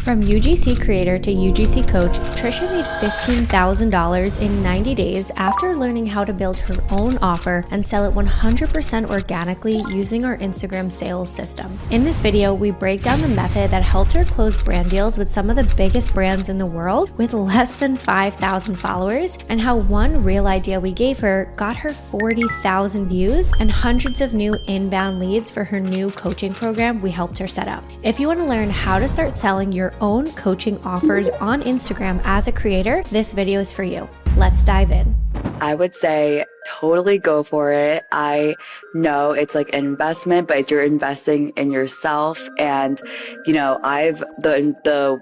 From UGC creator to UGC coach, Trisha made $15,000 in 90 days after learning how to build her own offer and sell it 100% organically using our Instagram sales system. In this video, we break down the method that helped her close brand deals with some of the biggest brands in the world with less than 5,000 followers, and how one real idea we gave her got her 40,000 views and hundreds of new inbound leads for her new coaching program we helped her set up. If you want to learn how to start selling your own coaching offers on Instagram as a creator, this video is for you. Let's dive in. I would say totally go for it. I know it's like an investment, but you're investing in yourself. And, you know,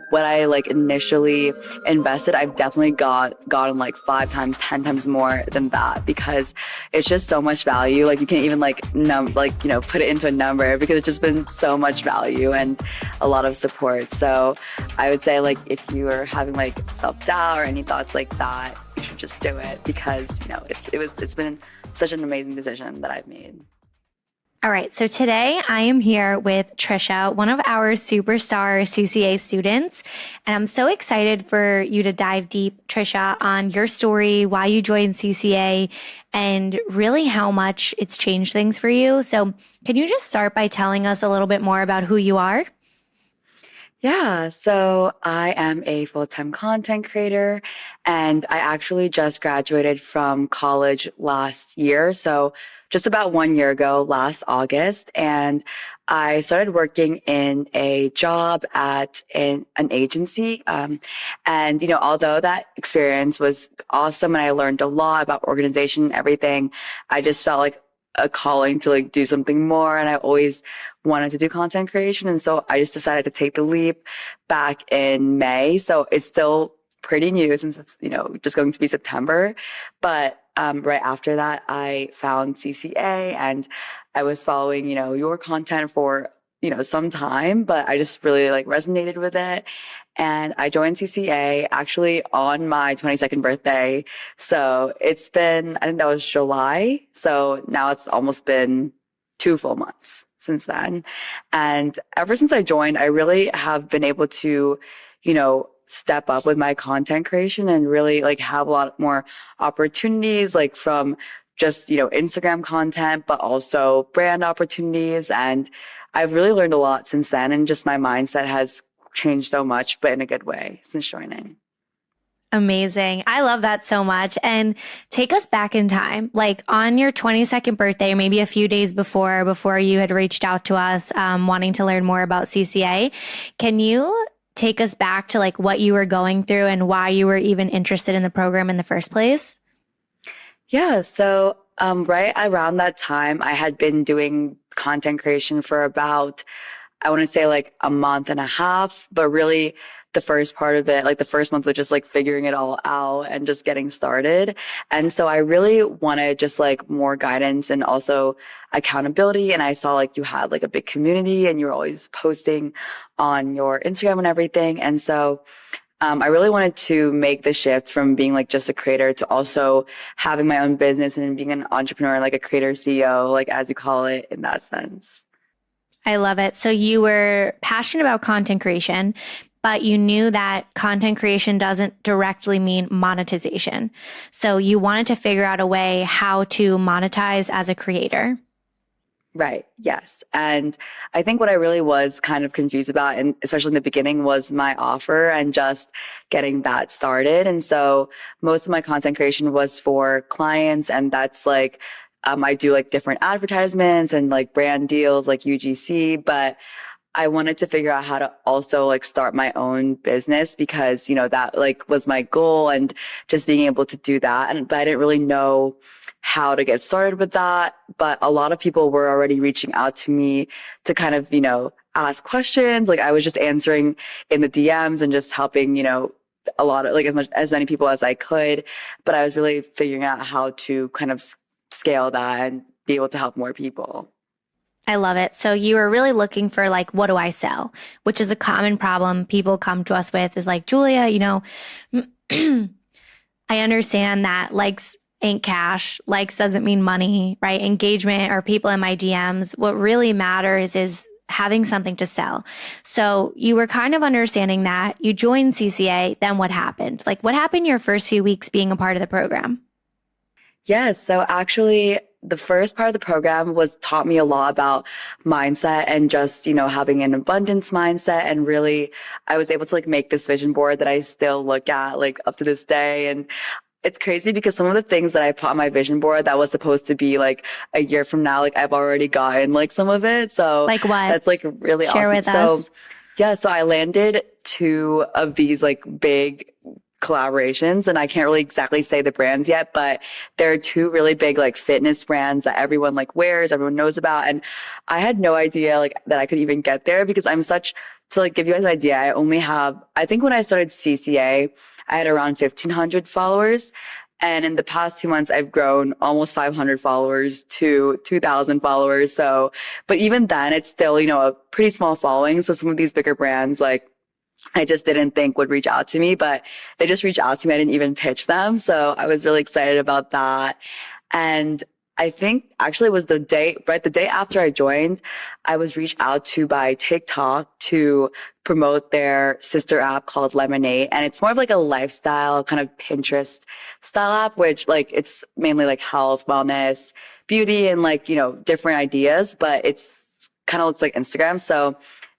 what I like initially invested, I've definitely gotten like 5 times, 10 times more than that, because it's just so much value. Like you can't even put it into a number, because it's just been so much value and a lot of support. So I would say, like, if you are having like self-doubt or any thoughts like that, you should just do it, because, you know, it's been such an amazing decision that I've made. All right, so today I am here with Trisha, one of our superstar CCA students, and I'm so excited for you to dive deep, Trisha, on your story, why you joined CCA, and really how much it's changed things for you. So can you just start by telling us a little bit more about who you are? Yeah, so I am a full-time content creator, and I actually just graduated from college last year. So just about 1 year ago, last August, and I started working in a job at an agency. And, you know, although that experience was awesome and I learned a lot about organization and everything, I just felt like a calling to like do something more. And I always wanted to do content creation. And so I just decided to take the leap back in May. So it's still pretty new since it's, you know, just going to be September. But right after that, I found CCA, and I was following, you know, your content for, you know, some time, but I just really like resonated with it. And I joined CCA actually on my 22nd birthday. So it's been, I think that was July. So now it's almost been 2 full months since then. And ever since I joined, I really have been able to, you know, step up with my content creation and really like have a lot more opportunities, like from just, you know, Instagram content, but also brand opportunities. And I've really learned a lot since then. And just my mindset has changed so much, but in a good way since joining. Amazing. I love that so much. And take us back in time, like on your 22nd birthday, maybe a few days before you had reached out to us, wanting to learn more about CCA. Can you take us back to like what you were going through and why you were even interested in the program in the first place? Yeah. So, right around that time, I had been doing content creation for about, I want to say like a month and a half, but really the first part of it, like the first month was just like figuring it all out and just getting started. And so I really wanted just like more guidance and also accountability. And I saw like you had like a big community and you were always posting on your Instagram and everything. And so I really wanted to make the shift from being like just a creator to also having my own business and being an entrepreneur, like a creator CEO, like as you call it, in that sense. I love it. So you were passionate about content creation, but you knew that content creation doesn't directly mean monetization. So you wanted to figure out a way how to monetize as a creator. Right. Yes. And I think what I really was kind of confused about, and especially in the beginning, was my offer and just getting that started. And so most of my content creation was for clients, and that's like, I do like different advertisements and like brand deals like UGC, but I wanted to figure out how to also like start my own business, because, you know, that like was my goal, and just being able to do that. But I didn't really know how to get started with that. But a lot of people were already reaching out to me to kind of, you know, ask questions. Like I was just answering in the DMs and just helping, you know, a lot of like as many people as I could. But I was really figuring out how to kind of scale that and be able to help more people. I love it. So you were really looking for like, what do I sell? Which is a common problem people come to us with, is like, Julia, you know, I understand that likes ain't cash. Likes doesn't mean money, right? Engagement or people in my DMs. What really matters is having something to sell. So you were kind of understanding that. You joined CCA, then what happened? Like what happened your first few weeks being a part of the program? Yes. So actually, the first part of the program was taught me a lot about mindset and just, having an abundance mindset. And really, I was able to like make this vision board that I still look at like up to this day. And it's crazy because some of the things that I put on my vision board that was supposed to be like a year from now, like I've already gotten like some of it. So Like what? that's like really Share awesome. with So us. yeah, so I landed two of these like big collaborations and I can't really exactly say the brands yet, but there are two really big like fitness brands that everyone like wears, everyone knows about. And I had no idea like that I could even get there because to like give you guys an idea, I think when I started CCA, I had around 1,500 followers. And in the past 2 months, I've grown almost 500 followers to 2,000 followers. So, but even then, it's still, a pretty small following. So some of these bigger brands, like, I just didn't think would reach out to me, but they just reached out to me. I didn't even pitch them. So I was really excited about that. And I think actually it was the day after I joined, I was reached out to by TikTok to promote their sister app called Lemonade. And it's more of like a lifestyle kind of Pinterest style app, which like it's mainly like health, wellness, beauty, and like, different ideas, but it's kind of looks like Instagram. So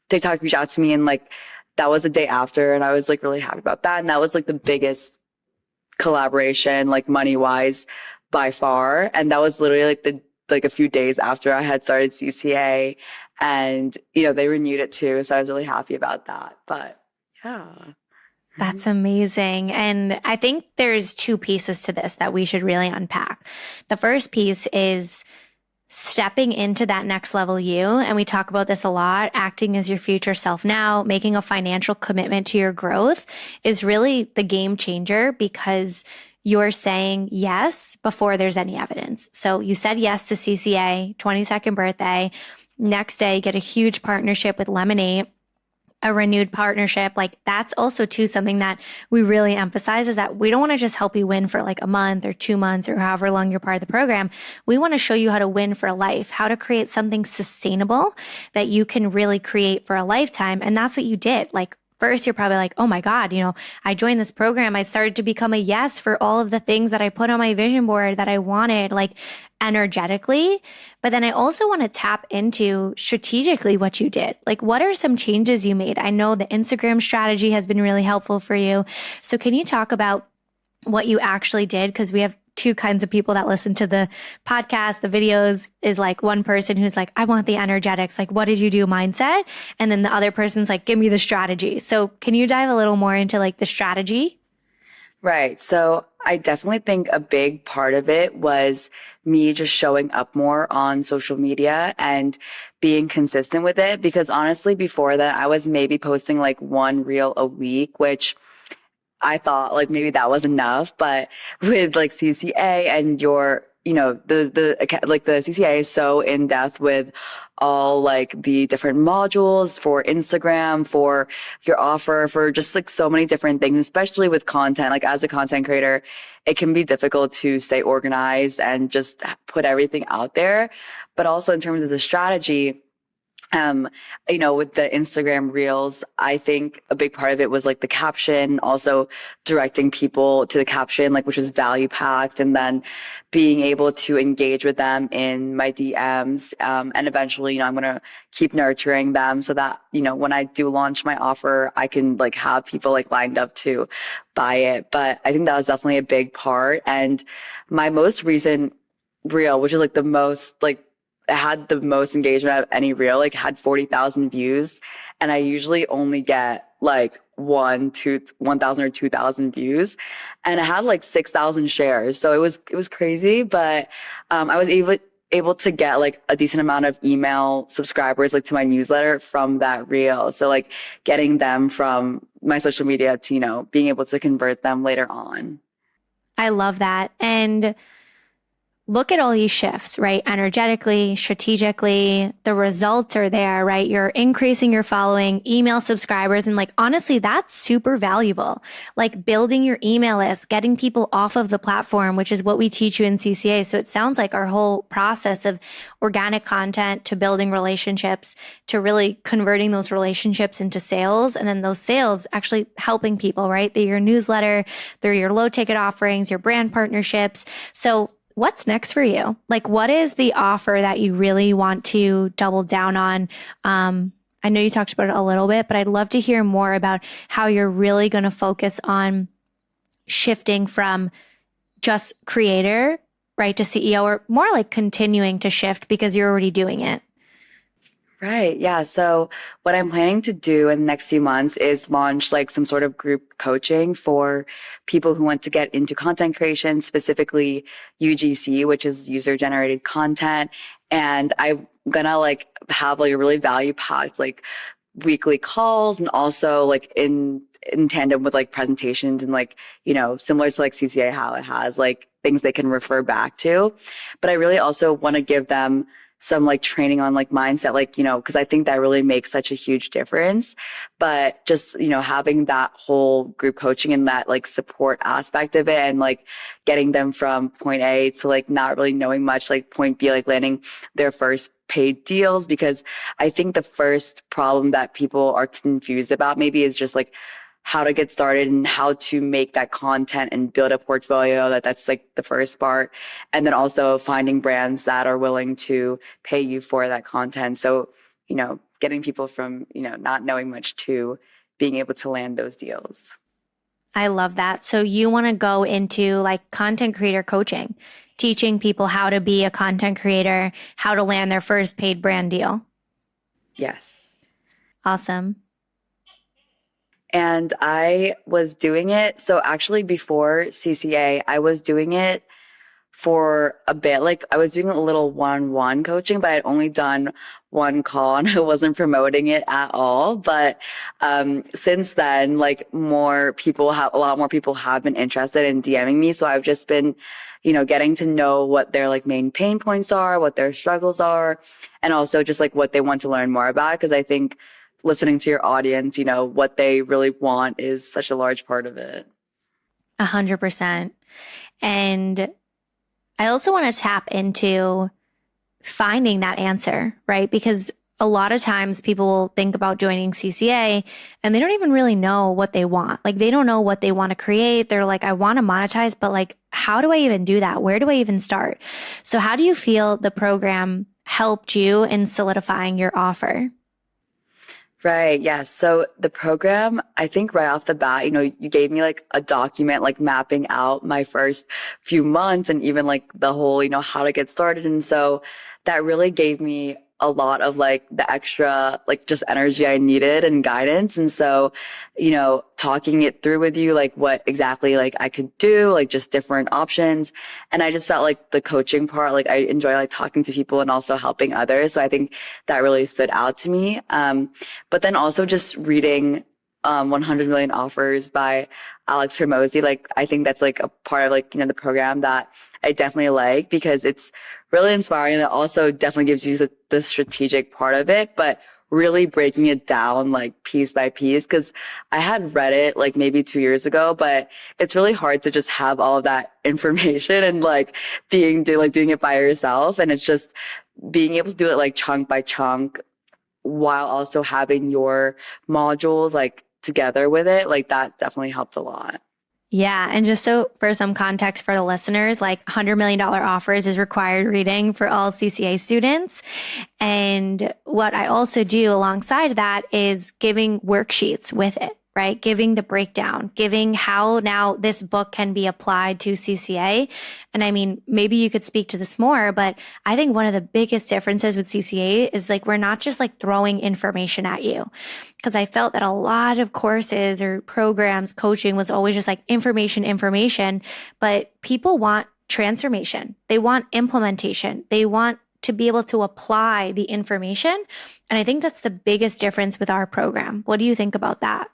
TikTok reached out to me and like, that was the day after. And I was like really happy about that. And that was like the biggest collaboration, like money wise by far. And that was literally like a few days after I had started CCA and, they renewed it too. So I was really happy about that. But yeah. That's amazing. And I think there's two pieces to this that we should really unpack. The first piece is stepping into that next level you. And we talk about this a lot, acting as your future self now, making a financial commitment to your growth is really the game changer because you're saying yes before there's any evidence. So you said yes to CCA, 22nd birthday. Next day, get a huge partnership with Lemonade, a renewed partnership. Like that's also too something that we really emphasize is that we don't want to just help you win for like a month or 2 months or however long you're part of the program. We want to show you how to win for life, how to create something sustainable that you can really create for a lifetime. And that's what you did. Like first, you're probably like, oh my God, I joined this program. I started to become a yes for all of the things that I put on my vision board that I wanted, like energetically. But then I also want to tap into strategically what you did. Like, what are some changes you made? I know the Instagram strategy has been really helpful for you. So can you talk about what you actually did? Because we have two kinds of people that listen to the podcast, the videos is like one person who's like, I want the energetics. Like, what did you do mindset? And then the other person's like, give me the strategy. So can you dive a little more into like the strategy? Right. So I definitely think a big part of it was me just showing up more on social media and being consistent with it. Because honestly, before that, I was maybe posting like one reel a week, which I thought like maybe that was enough, but with like CCA and the CCA is so in depth with all like the different modules for Instagram, for your offer, for just like so many different things, especially with content. Like as a content creator, it can be difficult to stay organized and just put everything out there. But also in terms of the strategy, with the Instagram reels, I think a big part of it was like the caption, also directing people to the caption, like which was value packed, and then being able to engage with them in my DMs. And eventually, I'm going to keep nurturing them so that, when I do launch my offer, I can like have people like lined up to buy it. But I think that was definitely a big part. And my most recent reel, which is like the most like it had the most engagement out of any reel, like had 40,000 views. And I usually only get like 1,000 or 2,000 views. And it had like 6,000 shares. So it was crazy, but, I was able to get like a decent amount of email subscribers, like to my newsletter from that reel. So like getting them from my social media to, being able to convert them later on. I love that. And look at all these shifts, right? Energetically, strategically, the results are there, right? You're increasing your following, email subscribers. And like, honestly, that's super valuable. Like building your email list, getting people off of the platform, which is what we teach you in CCA. So it sounds like our whole process of organic content to building relationships, to really converting those relationships into sales. And then those sales actually helping people, right? They're your newsletter, they're your low ticket offerings, your brand partnerships. So what's next for you? Like, what is the offer that you really want to double down on? I know you talked about it a little bit, but I'd love to hear more about how you're really going to focus on shifting from just creator, right, to CEO, or more like continuing to shift because you're already doing it. Right. Yeah. So what I'm planning to do in the next few months is launch like some sort of group coaching for people who want to get into content creation, specifically UGC, which is user generated content. And I'm gonna like have like a really value packed like weekly calls and also like in tandem with like presentations and like, similar to like CCA, how it has like things they can refer back to. But I really also want to give them some like training on like mindset, like, because I think that really makes such a huge difference. But just, having that whole group coaching and that like support aspect of it and like getting them from point A to like not really knowing much, like point B, like landing their first paid deals. Because I think the first problem that people are confused about maybe is just like how to get started and how to make that content and build a portfolio. That's like the first part. And then also finding brands that are willing to pay you for that content. So, getting people from, not knowing much to being able to land those deals. I love that. So you want to go into like content creator coaching, teaching people how to be a content creator, how to land their first paid brand deal. Yes. Awesome. And I was doing it. So actually before CCA, I was doing it for a bit. Like I was doing a little one-on-one coaching, but I'd only done one call and I wasn't promoting it at all. But since then, like a lot more people have been interested in DMing me. So I've just been, getting to know what their like main pain points are, what their struggles are, and also just like what they want to learn more about. Because I think listening to your audience, what they really want is such a large part of it. 100%. And I also want to tap into finding that answer, right? Because a lot of times people will think about joining CCA and they don't even really know what they want. Like they don't know what they want to create. They're like, I want to monetize, but like, how do I even do that? Where do I even start? So how do you feel the program helped you in solidifying your offer? Right. Yeah. So the program, I think right off the bat, you gave me like a document, like mapping out my first few months and even like the whole, how to get started. And so that really gave me a lot of like the extra, like just energy I needed and guidance. And so, talking it through with you, like what exactly like I could do, like just different options. And I just felt like the coaching part, like I enjoy like talking to people and also helping others. So I think that really stood out to me. But then also just reading 100 Million Offers by Alex Hormozy. Like, I think that's like a part of like, the program that I definitely like because it's really inspiring. And it also definitely gives you the strategic part of it, but really breaking it down like piece by piece. Cause I had read it like maybe 2 years ago, but it's really hard to just have all of that information and like doing it by yourself. And it's just being able to do it like chunk by chunk while also having your modules like together with it. Like that definitely helped a lot. Yeah. And just so for some context for the listeners, like $100 million offers is required reading for all CCA students. And what I also do alongside that is giving worksheets with it, right? Giving the breakdown, giving how now this book can be applied to CCA. And I mean, maybe you could speak to this more, but I think one of the biggest differences with CCA is like, we're not just like throwing information at you. Because I felt that a lot of courses or programs, coaching was always just like information, but people want transformation. They want implementation. They want to be able to apply the information. And I think that's the biggest difference with our program. What do you think about that?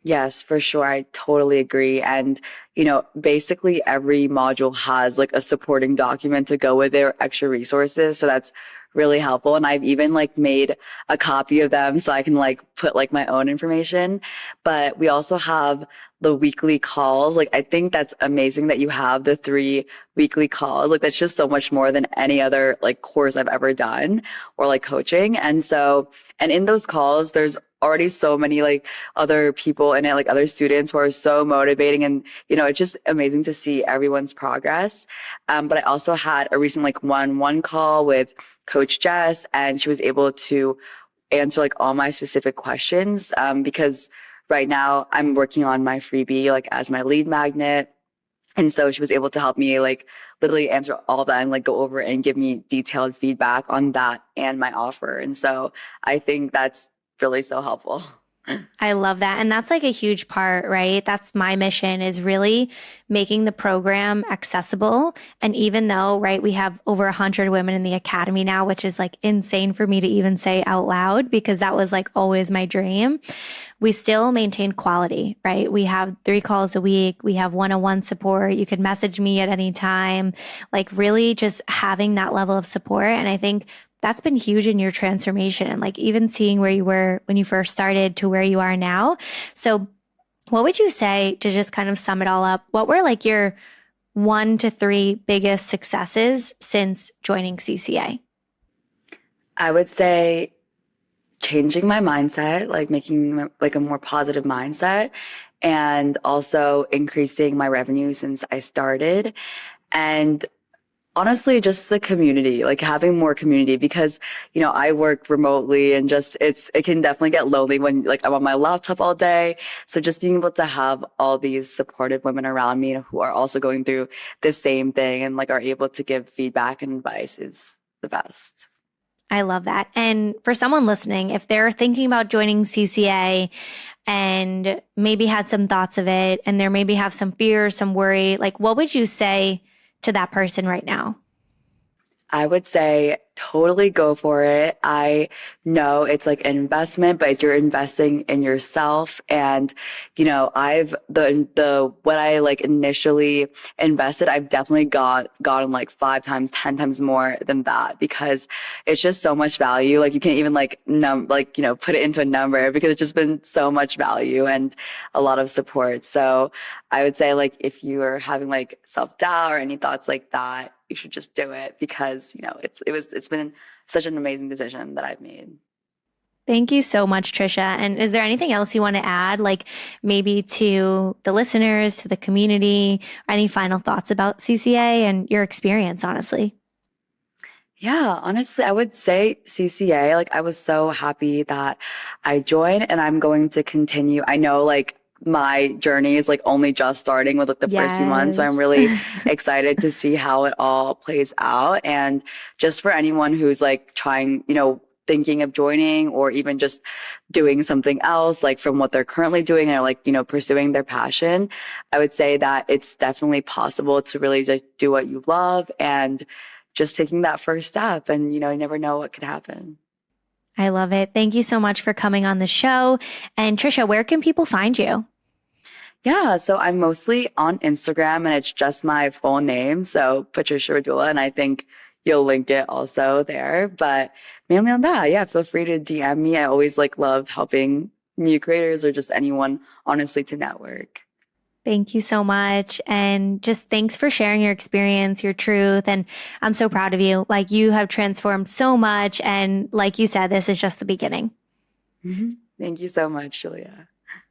Yes, for sure. I totally agree. And, basically every module has like a supporting document to go with their extra resources. So that's really helpful. And I've even like made a copy of them so I can like put like my own information. But we also have the weekly calls. Like, I think that's amazing that you have the 3 weekly calls. Like, that's just so much more than any other like course I've ever done or like coaching. And in those calls, there's already so many like other people in it, like other students who are so motivating. And, it's just amazing to see everyone's progress. But I also had a recent like one call with Coach Jess, and she was able to answer like all my specific questions. Because right now I'm working on my freebie, like as my lead magnet. And so she was able to help me like literally answer all of that and like go over and give me detailed feedback on that and my offer. And so I think that's really so helpful. I love that. And that's like a huge part, right? That's my mission, is really making the program accessible. And even though, right, we have over 100 women in the academy now, which is like insane for me to even say out loud, because that was like always my dream. We still maintain quality, right? We have 3 calls a week. We have one-on-one support. You can message me at any time, like really just having that level of support. And I think that's been huge in your transformation, like even seeing where you were when you first started to where you are now. So what would you say, to just kind of sum it all up? What were like your 1 to 3 biggest successes since joining CCA? I would say changing my mindset, like making like a more positive mindset, and also increasing my revenue since I started. And honestly, just the community, like having more community, because, I work remotely and just it can definitely get lonely when like I'm on my laptop all day. So just being able to have all these supportive women around me who are also going through the same thing and like are able to give feedback and advice is the best. I love that. And for someone listening, if they're thinking about joining CCA and maybe had some thoughts of it, and there maybe have some fear, some worry, like what would you say to that person right now? I would say totally go for it. I know it's like an investment, but you're investing in yourself. And, I've what I like initially invested, I've definitely gotten like 5 times, 10 times more than that, because it's just so much value. Like you can't even like put it into a number, because it's just been so much value and a lot of support. So I would say like if you are having like self-doubt or any thoughts like that, you should just do it, because, it's been such an amazing decision that I've made. Thank you so much, Trisha. And is there anything else you want to add, like maybe to the listeners, to the community, or any final thoughts about CCA and your experience, honestly? Yeah, honestly, I would say CCA, like I was so happy that I joined, and I'm going to continue. I know like my journey is like only just starting with like the first few months. So I'm Yes. really excited to see how it all plays out. And just for anyone who's like trying, thinking of joining, or even just doing something else, like from what they're currently doing, or like, pursuing their passion, I would say that it's definitely possible to really just do what you love, and just taking that first step. And, you never know what could happen. I love it. Thank you so much for coming on the show. And Trisha, where can people find you? Yeah, so I'm mostly on Instagram, and it's just my full name. So Patricia Radula, and I think you'll link it also there. But mainly on that, yeah, feel free to DM me. I always like love helping new creators or just anyone, honestly, to network. Thank you so much. And just thanks for sharing your experience, your truth. And I'm so proud of you. Like you have transformed so much. And like you said, this is just the beginning. Thank you so much, Julia.